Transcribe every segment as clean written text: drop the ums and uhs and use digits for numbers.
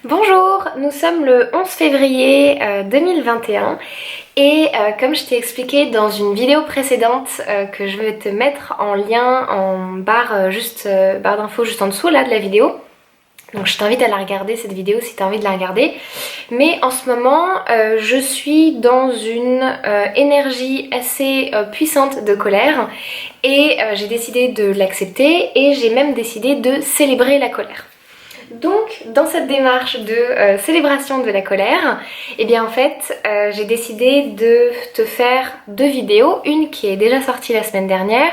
Bonjour, nous sommes le 11 février 2021 et comme je t'ai expliqué dans une vidéo précédente que je vais te mettre en lien en barre barre d'infos juste en dessous là de la vidéo. Donc je t'invite à la regarder cette vidéo si tu as envie de la regarder. Mais en ce moment je suis dans une énergie assez puissante de colère et j'ai décidé de l'accepter et j'ai même décidé de célébrer la colère. Donc dans cette démarche de célébration de la colère, eh bien en fait j'ai décidé de te faire deux vidéos, une qui est déjà sortie la semaine dernière,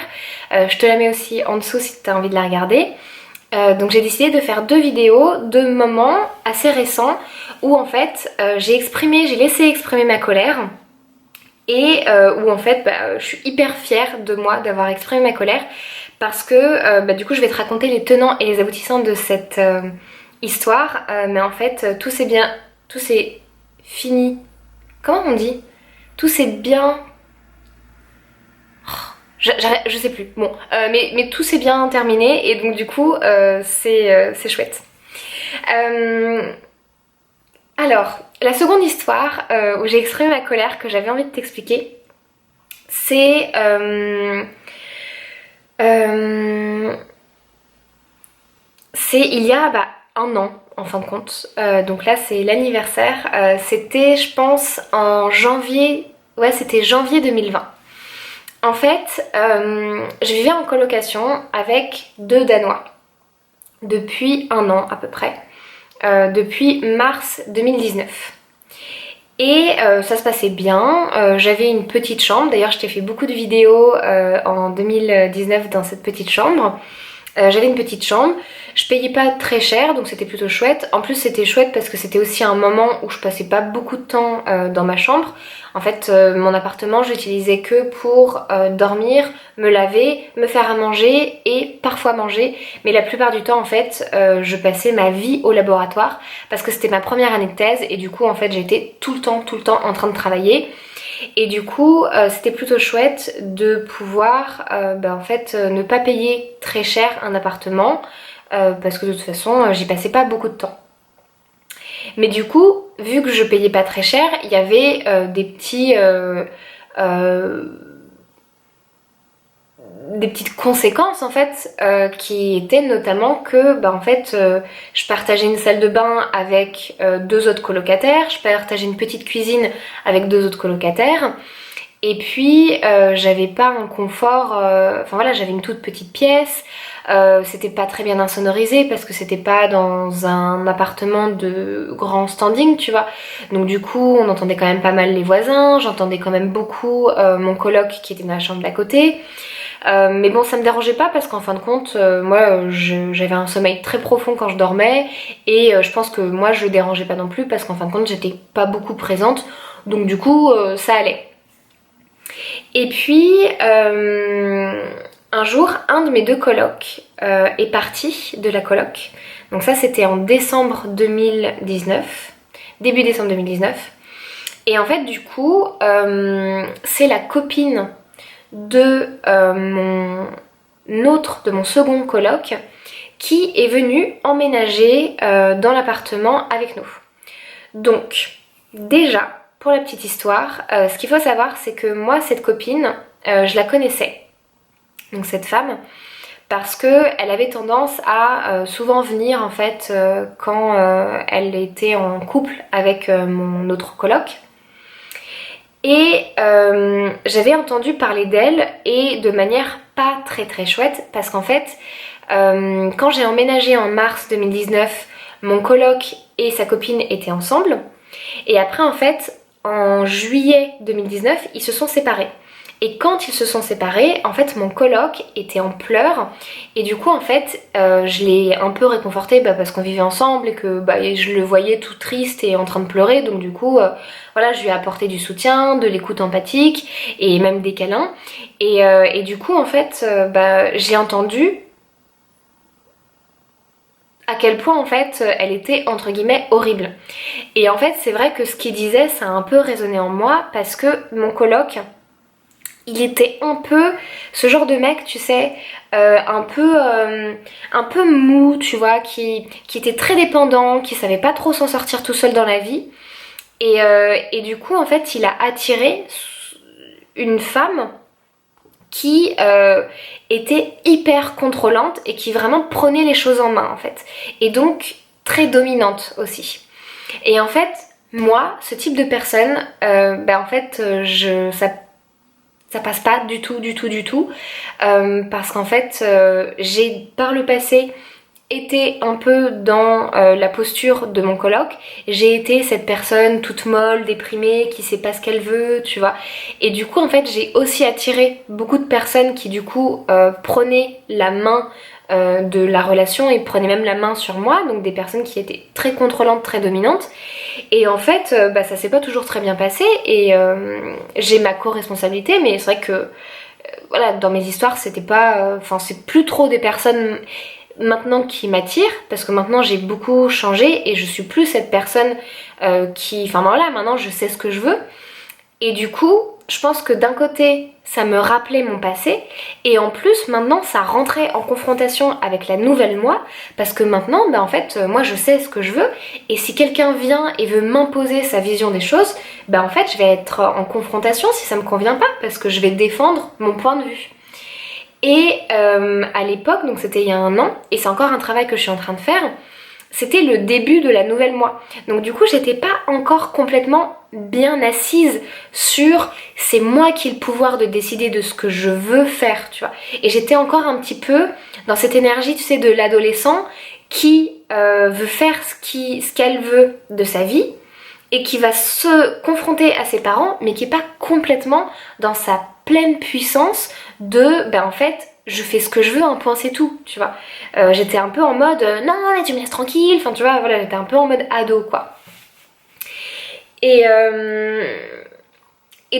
je te la mets aussi en dessous si tu as envie de la regarder. Donc j'ai décidé de faire deux vidéos de moments assez récents où en fait j'ai laissé exprimer ma colère et où en fait je suis hyper fière de moi d'avoir exprimé ma colère parce que du coup je vais te raconter les tenants et les aboutissants de cette histoire, mais en fait tout s'est fini. Comment on dit? Tout s'est bien. Je sais plus. Bon, mais tout s'est bien terminé et donc du coup c'est chouette. Alors, la seconde histoire où j'ai exprimé ma colère que j'avais envie de t'expliquer, c'est il y a un an en fin de compte. Donc là c'est l'anniversaire. C'était je pense en janvier. Ouais, c'était janvier 2020. En fait, je vivais en colocation avec deux Danois depuis un an à peu près, depuis mars 2019. Et ça se passait bien, j'avais une petite chambre, d'ailleurs je t'ai fait beaucoup de vidéos en 2019 dans cette petite chambre. J'avais une petite chambre, je payais pas très cher donc c'était plutôt chouette. En plus c'était chouette parce que c'était aussi un moment où je passais pas beaucoup de temps dans ma chambre. En fait mon appartement je l'utilisais que pour dormir, me laver, me faire à manger et parfois manger. Mais la plupart du temps en fait je passais ma vie au laboratoire parce que c'était ma première année de thèse et du coup en fait j'étais tout le temps en train de travailler. Et du coup c'était plutôt chouette de pouvoir en fait ne pas payer très cher un appartement parce que de toute façon j'y passais pas beaucoup de temps. Mais du coup vu que je payais pas très cher, il y avait des petites conséquences en fait qui étaient notamment que en fait je partageais une salle de bain avec deux autres colocataires, je partageais une petite cuisine avec deux autres colocataires et puis j'avais pas un confort, enfin voilà, j'avais une toute petite pièce, c'était pas très bien insonorisé parce que c'était pas dans un appartement de grand standing, tu vois. Donc du coup on entendait quand même pas mal les voisins, j'entendais quand même beaucoup mon coloc qui était dans la chambre d'à côté. Mais bon, ça me dérangeait pas parce qu'en fin de compte, moi j'avais un sommeil très profond quand je dormais et je pense que moi je le dérangeais pas non plus parce qu'en fin de compte j'étais pas beaucoup présente donc du coup ça allait. Et puis un jour, un de mes deux colocs est parti de la coloc. Donc ça c'était en décembre 2019, début décembre 2019. Et en fait du coup c'est la copine de mon second coloc qui est venu emménager dans l'appartement avec nous. Donc déjà pour la petite histoire, ce qu'il faut savoir c'est que moi cette copine je la connaissais, donc cette femme, parce que elle avait tendance à souvent venir en fait quand elle était en couple avec mon autre coloc. Et j'avais entendu parler d'elle et de manière pas très chouette parce qu'en fait quand j'ai emménagé en mars 2019, mon coloc et sa copine étaient ensemble et après en fait en juillet 2019 ils se sont séparés. Et quand ils se sont séparés, en fait mon coloc était en pleurs et du coup en fait je l'ai un peu réconforté parce qu'on vivait ensemble et que je le voyais tout triste et en train de pleurer, donc du coup voilà, je lui ai apporté du soutien, de l'écoute empathique et même des câlins et du coup en fait j'ai entendu à quel point en fait elle était entre guillemets horrible. Et en fait c'est vrai que ce qu'il disait ça a un peu résonné en moi parce que mon coloc il était un peu ce genre de mec, tu sais, un peu mou, tu vois, qui était très dépendant, qui savait pas trop s'en sortir tout seul dans la vie. Et du coup, en fait, il a attiré une femme qui était hyper contrôlante et qui vraiment prenait les choses en main, en fait. Et donc, très dominante aussi. Et en fait, moi, ce type de personne, en fait, ça passe pas du tout, parce qu'en fait, j'ai par le passé été un peu dans la posture de mon coloc. J'ai été cette personne toute molle, déprimée, qui sait pas ce qu'elle veut, tu vois. Et du coup, en fait, j'ai aussi attiré beaucoup de personnes qui, du coup, prenaient la main de la relation et prenaient même la main sur moi. Donc des personnes qui étaient très contrôlantes, très dominantes. Et en fait, ça s'est pas toujours très bien passé. Et j'ai ma co-responsabilité, mais c'est vrai que, voilà, dans mes histoires, c'était pas... Enfin, c'est plus trop des personnes maintenant qui m'attire, parce que maintenant j'ai beaucoup changé et je suis plus cette personne qui... Enfin voilà, maintenant je sais ce que je veux. Et du coup, je pense que d'un côté, ça me rappelait mon passé, et en plus, maintenant, ça rentrait en confrontation avec la nouvelle moi, parce que maintenant, en fait, moi, je sais ce que je veux, et si quelqu'un vient et veut m'imposer sa vision des choses, en fait, je vais être en confrontation si ça me convient pas, parce que je vais défendre mon point de vue. Et à l'époque, donc c'était il y a 1 an, et c'est encore un travail que je suis en train de faire, c'était le début de la nouvelle moi. Donc du coup, j'étais pas encore complètement bien assise sur c'est moi qui ai le pouvoir de décider de ce que je veux faire, tu vois. Et j'étais encore un petit peu dans cette énergie, tu sais, de l'adolescent qui veut faire ce qu'elle veut de sa vie et qui va se confronter à ses parents, mais qui est pas complètement dans sa pleine puissance de, en fait, je fais ce que je veux, un point c'est tout, tu vois. J'étais un peu en mode, non, mais tu me laisses tranquille, enfin tu vois, voilà, j'étais un peu en mode ado, quoi. Et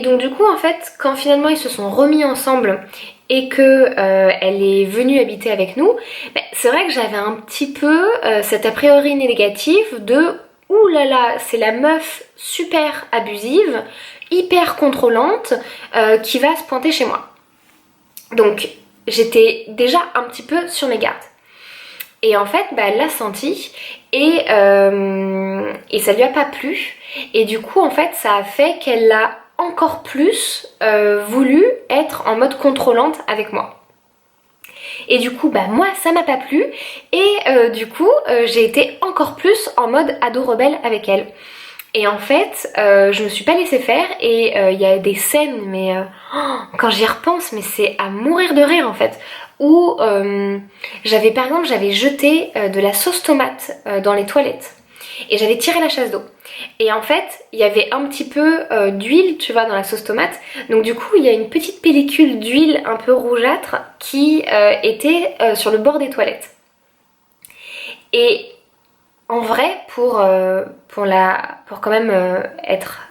donc du coup, en fait, quand finalement ils se sont remis ensemble et que elle est venue habiter avec nous, c'est vrai que j'avais un petit peu cet a priori négatif de ouh là là, c'est la meuf super abusive, hyper contrôlante qui va se pointer chez moi. Donc j'étais déjà un petit peu sur mes gardes. Et en fait, elle l'a senti et ça lui a pas plu. Et du coup, en fait, ça a fait qu'elle a encore plus voulu être en mode contrôlante avec moi. Et du coup, moi, ça m'a pas plu. Et du coup, j'ai été encore plus en mode ado rebelle avec elle. Et en fait, je me suis pas laissée faire et il y a des scènes, mais quand j'y repense, mais c'est à mourir de rire en fait. Où par exemple, j'avais jeté de la sauce tomate dans les toilettes et j'avais tiré la chasse d'eau. Et en fait, il y avait un petit peu d'huile, tu vois, dans la sauce tomate. Donc du coup, il y a une petite pellicule d'huile un peu rougeâtre qui était sur le bord des toilettes. Et en vrai, pour quand même être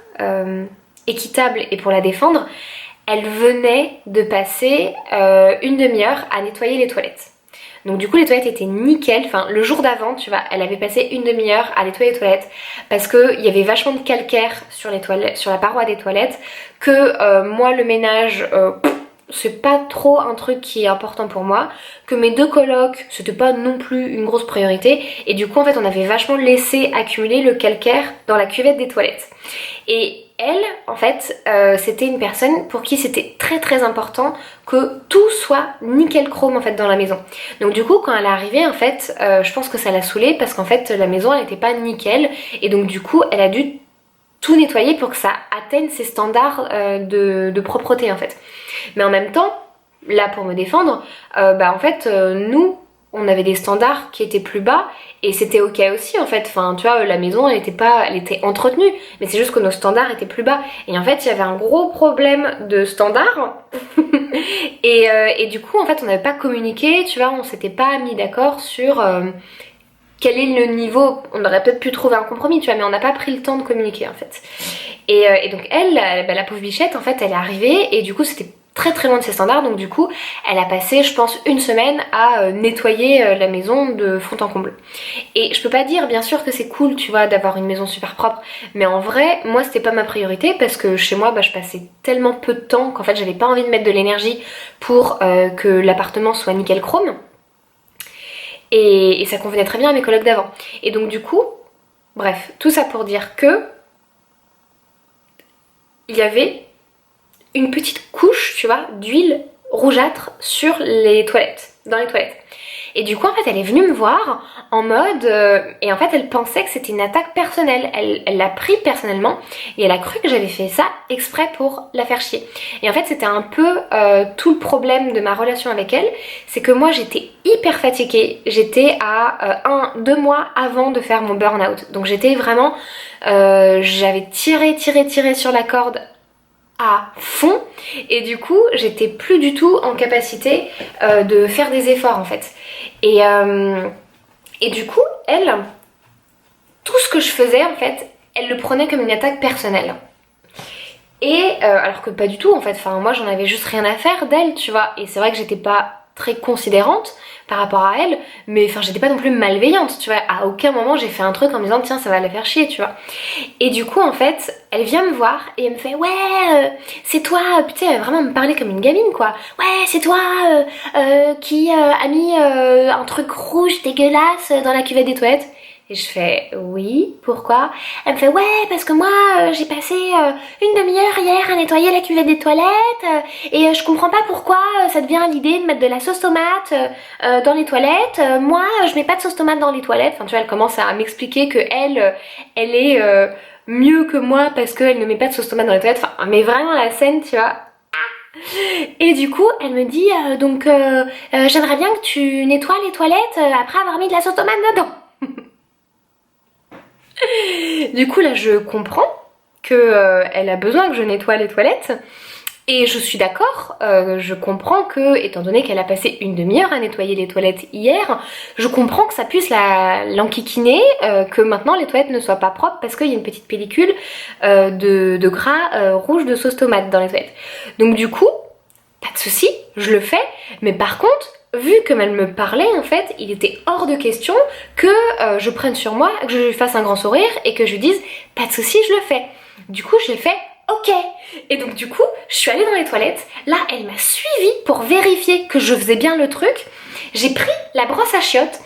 équitable et pour la défendre, elle venait de passer 1/2 heure à nettoyer les toilettes. Donc du coup les toilettes étaient nickel, enfin le jour d'avant tu vois, elle avait passé 1/2 heure à nettoyer les toilettes parce qu'il y avait vachement de calcaire sur les toilettes, sur la paroi des toilettes, que moi le ménage c'est pas trop un truc qui est important pour moi, que mes 2 colocs c'était pas non plus une grosse priorité, et du coup en fait on avait vachement laissé accumuler le calcaire dans la cuvette des toilettes. Et elle, en fait, c'était une personne pour qui c'était très très important que tout soit nickel chrome en fait dans la maison. Donc du coup quand elle est arrivée en fait, je pense que ça l'a saoulée parce qu'en fait la maison elle était pas nickel, et donc du coup elle a dû tout nettoyer pour que ça atteigne ses standards de propreté en fait. Mais en même temps, là pour me défendre, en fait nous on avait des standards qui étaient plus bas et c'était ok aussi en fait. Enfin tu vois, la maison elle était entretenue, mais c'est juste que nos standards étaient plus bas. Et en fait il y avait un gros problème de standards et du coup en fait on n'avait pas communiqué, tu vois, on s'était pas mis d'accord sur quel est le niveau. On aurait peut-être pu trouver un compromis, tu vois, mais on n'a pas pris le temps de communiquer en fait. Et donc elle, la pauvre bichette, en fait elle est arrivée et du coup c'était très très loin de ses standards, donc du coup elle a passé je pense une semaine à nettoyer la maison de fond en comble. Et je peux pas dire bien sûr que c'est cool tu vois d'avoir une maison super propre, mais en vrai moi c'était pas ma priorité parce que chez moi je passais tellement peu de temps qu'en fait j'avais pas envie de mettre de l'énergie pour que l'appartement soit nickel chrome. Et ça convenait très bien à mes colocs d'avant. Et donc du coup, bref, tout ça pour dire que il y avait une petite couche, tu vois, d'huile rougeâtre sur les toilettes, dans les toilettes. Et du coup, en fait, elle est venue me voir en mode... et en fait, elle pensait que c'était une attaque personnelle. Elle l'a pris personnellement et elle a cru que j'avais fait ça exprès pour la faire chier. Et en fait, c'était un peu tout le problème de ma relation avec elle. C'est que moi, j'étais hyper fatiguée. J'étais à 2 mois avant de faire mon burn-out. Donc j'étais vraiment... j'avais tiré sur la corde à fond et du coup j'étais plus du tout en capacité de faire des efforts en fait et du coup elle, tout ce que je faisais en fait, elle le prenait comme une attaque personnelle et alors que pas du tout en fait, enfin moi j'en avais juste rien à faire d'elle tu vois, et c'est vrai que j'étais pas très considérante par rapport à elle, mais enfin j'étais pas non plus malveillante tu vois, à aucun moment j'ai fait un truc en me disant tiens ça va la faire chier tu vois. Et du coup en fait elle vient me voir et elle me fait ouais c'est toi, putain elle va vraiment me parler comme une gamine quoi, ouais c'est toi qui a mis un truc rouge dégueulasse dans la cuvette des toilettes. Et je fais oui, pourquoi? Elle me fait ouais parce que moi j'ai passé une demi-heure hier à nettoyer la cuvette des toilettes et je comprends pas pourquoi ça te vient l'idée de mettre de la sauce tomate dans les toilettes. Moi je mets pas de sauce tomate dans les toilettes. Enfin tu vois elle commence à m'expliquer que elle est mieux que moi parce qu'elle ne met pas de sauce tomate dans les toilettes. Enfin mais vraiment la scène tu vois. Et du coup elle me dit donc j'aimerais bien que tu nettoies les toilettes après avoir mis de la sauce tomate dedans. Du coup là je comprends que elle a besoin que je nettoie les toilettes et je suis d'accord, je comprends que étant donné qu'elle a passé une demi-heure à nettoyer les toilettes hier, je comprends que ça puisse l'enquiquiner, que maintenant les toilettes ne soient pas propres parce qu'il y a une petite pellicule de gras rouge de sauce tomate dans les toilettes. Donc du coup, pas de souci, je le fais, mais par contre vu comme elle me parlait en fait, il était hors de question que je prenne sur moi, que je lui fasse un grand sourire et que je lui dise pas de souci, je le fais. Du coup j'ai fait ok. Et donc du coup je suis allée dans les toilettes, là elle m'a suivie pour vérifier que je faisais bien le truc. J'ai pris la brosse à chiottes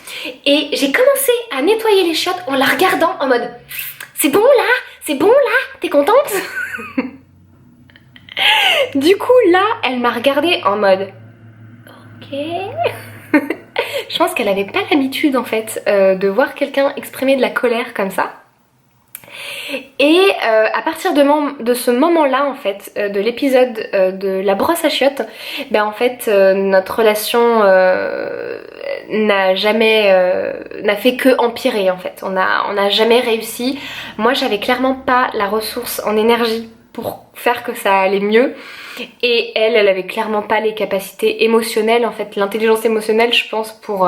et j'ai commencé à nettoyer les chiottes en la regardant en mode c'est bon là, c'est bon là, t'es contente? Du coup là elle m'a regardée en mode ok. Je pense qu'elle avait pas l'habitude en fait de voir quelqu'un exprimer de la colère comme ça. Et à partir de ce moment-là en fait, de l'épisode de la brosse à chiottes, ben en fait notre relation n'a fait que empirer en fait. On n'a jamais réussi. Moi j'avais clairement pas la ressource en énergie pour faire que ça allait mieux. Et elle avait clairement pas les capacités émotionnelles, en fait, l'intelligence émotionnelle, je pense, pour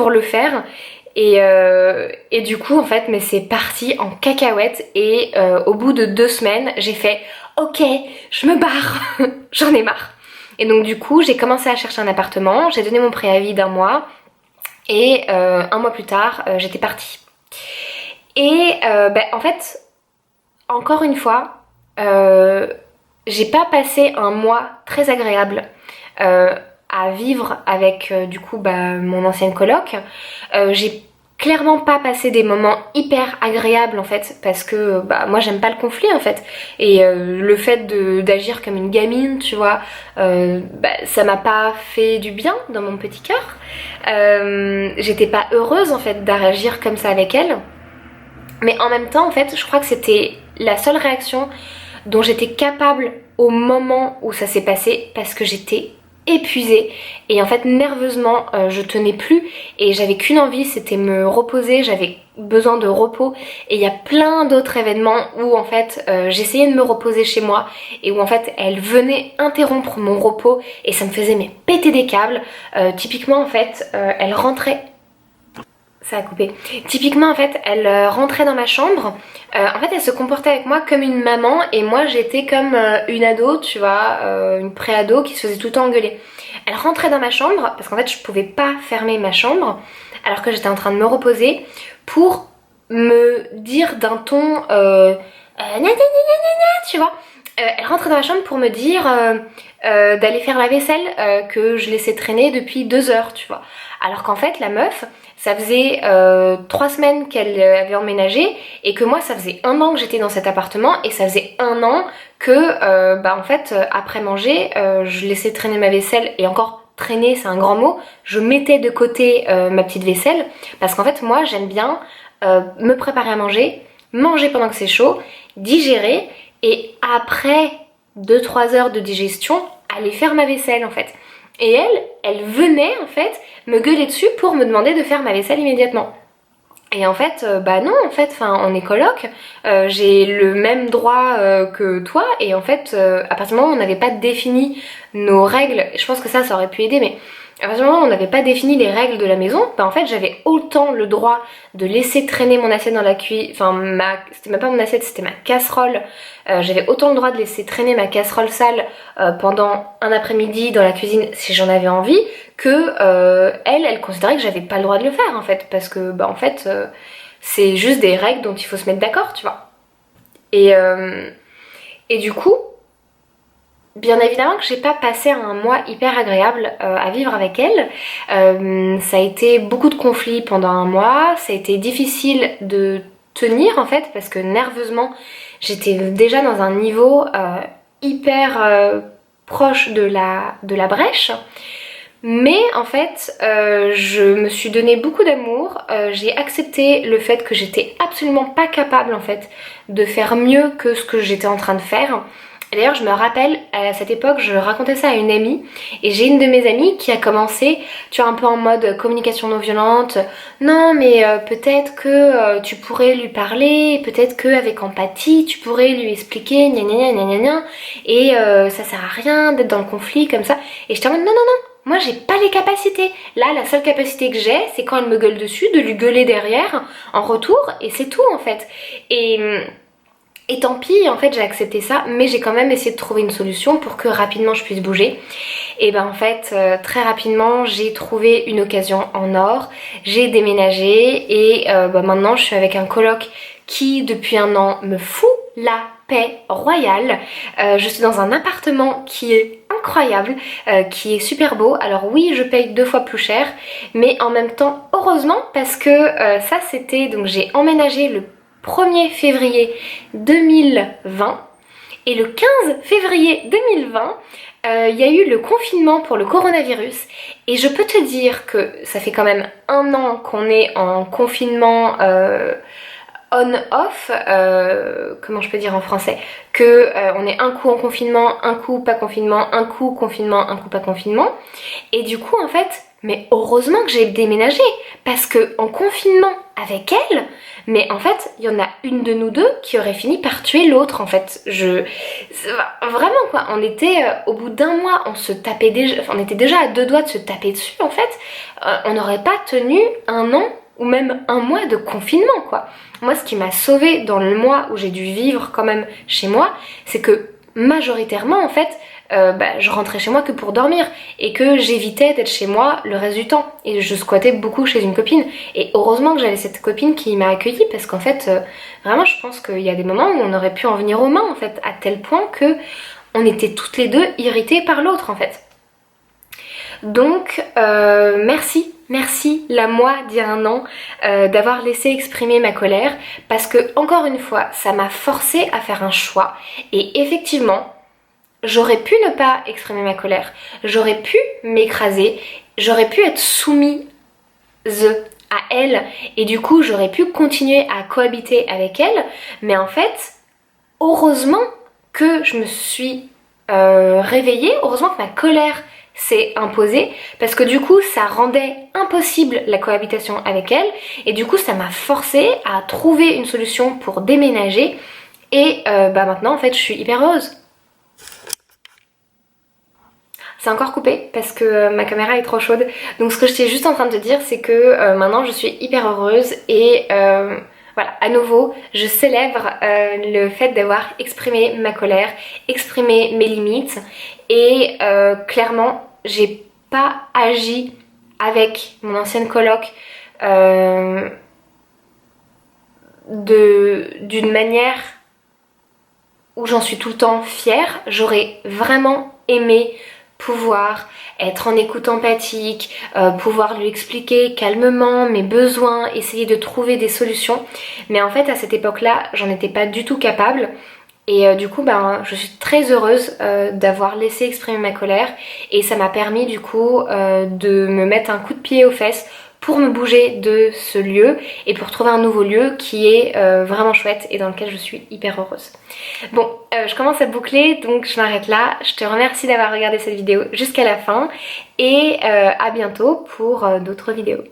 le faire. Et du coup, en fait, mais c'est parti en cacahuète. Et au bout de 2 semaines, j'ai fait ok, je me barre, j'en ai marre. Et donc du coup, j'ai commencé à chercher un appartement, j'ai donné mon préavis d'1 mois. Et 1 mois plus tard, j'étais partie. Et en fait, encore une fois, j'ai pas passé un mois très agréable à vivre avec du coup mon ancienne coloc. J'ai clairement pas passé des moments hyper agréables en fait parce que moi j'aime pas le conflit en fait et le fait d'agir comme une gamine tu vois ça m'a pas fait du bien dans mon petit cœur. J'étais pas heureuse en fait d'agir comme ça avec elle, mais en même temps en fait je crois que c'était la seule réaction dont j'étais capable au moment où ça s'est passé parce que j'étais épuisée et en fait nerveusement je tenais plus et j'avais qu'une envie, c'était me reposer, j'avais besoin de repos. Et il y a plein d'autres événements où en fait j'essayais de me reposer chez moi et où en fait elle venait interrompre mon repos et ça me faisait péter des câbles. Typiquement en fait elle rentrait. Ça a coupé. Typiquement en fait, elle rentrait dans ma chambre. En fait, elle se comportait avec moi comme une maman et moi j'étais comme une ado, tu vois, une pré-ado qui se faisait tout le temps engueuler. Elle rentrait dans ma chambre parce qu'en fait je pouvais pas fermer ma chambre alors que j'étais en train de me reposer pour me dire d'un ton tu vois. Elle rentrait dans ma chambre pour me dire d'aller faire la vaisselle que je laissais traîner depuis 2 heures, tu vois. Alors qu'en fait, la meuf, ça faisait 3 semaines qu'elle avait emménagé et que moi, ça faisait 1 an que j'étais dans cet appartement et ça faisait 1 an que, en fait, après manger, je laissais traîner ma vaisselle et encore traîner, c'est un grand mot, je mettais de côté ma petite vaisselle parce qu'en fait, moi, j'aime bien me préparer à manger pendant que c'est chaud, digérer et après 2-3 heures de digestion, aller faire ma vaisselle en fait. Et elle venait en fait me gueuler dessus pour me demander de faire ma vaisselle immédiatement. Et en fait, bah non, en fait, on est coloc, j'ai le même droit que toi, et en fait, à partir du moment où on n'avait pas défini nos règles, je pense que ça aurait pu aider, mais à partir du moment où on n'avait pas défini les règles de la maison, bah en fait, j'avais autant le droit de laisser traîner mon assiette dans la cuisine, c'était même pas mon assiette, c'était ma casserole, j'avais autant le droit de laisser traîner ma casserole sale pendant un après-midi dans la cuisine si j'en avais envie, que elle considérait que j'avais pas le droit de le faire en fait, parce que bah en fait c'est juste des règles dont il faut se mettre d'accord, tu vois. Et du coup, bien évidemment que j'ai pas passé un mois hyper agréable à vivre avec elle. Ça a été beaucoup de conflits pendant un mois, ça a été difficile de tenir en fait, parce que nerveusement j'étais déjà dans un niveau hyper proche de la brèche. Mais en fait, je me suis donné beaucoup d'amour, j'ai accepté le fait que j'étais absolument pas capable en fait de faire mieux que ce que j'étais en train de faire. Et d'ailleurs, je me rappelle, à cette époque, je racontais ça à une amie, et j'ai une de mes amies qui a commencé, tu vois, un peu en mode communication non violente. Non, mais peut-être que tu pourrais lui parler, peut-être qu'avec empathie, tu pourrais lui expliquer, gna gna gna gna gna, et ça sert à rien d'être dans le conflit comme ça. Et j'étais en mode non, non, non. Moi j'ai pas les capacités. Là la seule capacité que j'ai c'est quand elle me gueule dessus de lui gueuler derrière en retour et c'est tout en fait. Et tant pis en fait j'ai accepté ça mais j'ai quand même essayé de trouver une solution pour que rapidement je puisse bouger. Et ben en fait très rapidement j'ai trouvé une occasion en or. J'ai déménagé et maintenant je suis avec un coloc qui depuis 1 an me fout la paix royale. Je suis dans un appartement qui est incroyable, qui est super beau. Alors oui, je paye 2 fois plus cher, mais en même temps, heureusement, parce que ça c'était, donc j'ai emménagé le 1er février 2020 et le 15 février 2020, il y a eu le confinement pour le coronavirus et je peux te dire que ça fait quand même 1 an qu'on est en confinement on-off, comment je peux dire en français, que on est un coup en confinement, un coup pas confinement, un coup confinement, un coup pas confinement. Et du coup en fait, mais heureusement que j'ai déménagé, parce que en confinement avec elle, mais en fait il y en a une de nous deux qui aurait fini par tuer l'autre en fait. Vraiment quoi, on était au bout d'1 mois, on se tapait déjà, on était déjà à 2 doigts de se taper dessus en fait. On n'aurait pas tenu 1 an ou même 1 mois de confinement quoi. Moi ce qui m'a sauvée dans le mois où j'ai dû vivre quand même chez moi, c'est que majoritairement en fait je rentrais chez moi que pour dormir et que j'évitais d'être chez moi le reste du temps et je squattais beaucoup chez une copine et heureusement que j'avais cette copine qui m'a accueillie parce qu'en fait vraiment je pense qu'il y a des moments où on aurait pu en venir aux mains en fait à tel point que on était toutes les deux irritées par l'autre en fait. Donc merci la moi d'il y a 1 an d'avoir laissé exprimer ma colère parce que encore une fois ça m'a forcée à faire un choix et effectivement j'aurais pu ne pas exprimer ma colère, j'aurais pu m'écraser, j'aurais pu être soumise à elle et du coup j'aurais pu continuer à cohabiter avec elle mais en fait heureusement que je me suis réveillée, heureusement que ma colère s'est imposée parce que du coup ça rendait impossible la cohabitation avec elle et du coup ça m'a forcée à trouver une solution pour déménager et maintenant en fait je suis hyper heureuse. C'est encore coupé parce que ma caméra est trop chaude. Donc ce que j'étais juste en train de te dire, c'est que maintenant je suis hyper heureuse et voilà, à nouveau, je célèbre le fait d'avoir exprimé ma colère, exprimé mes limites et clairement, j'ai pas agi avec mon ancienne coloc d'une manière où j'en suis tout le temps fière. J'aurais vraiment aimé pouvoir être en écoute empathique, pouvoir lui expliquer calmement mes besoins, essayer de trouver des solutions. Mais en fait, à cette époque-là, j'en étais pas du tout capable. Et du coup, ben, je suis très heureuse d'avoir laissé exprimer ma colère. Et ça m'a permis du coup de me mettre un coup de pied aux fesses pour me bouger de ce lieu et pour trouver un nouveau lieu qui est vraiment chouette et dans lequel je suis hyper heureuse. Bon, je commence à boucler, donc je m'arrête là. Je te remercie d'avoir regardé cette vidéo jusqu'à la fin et à bientôt pour d'autres vidéos.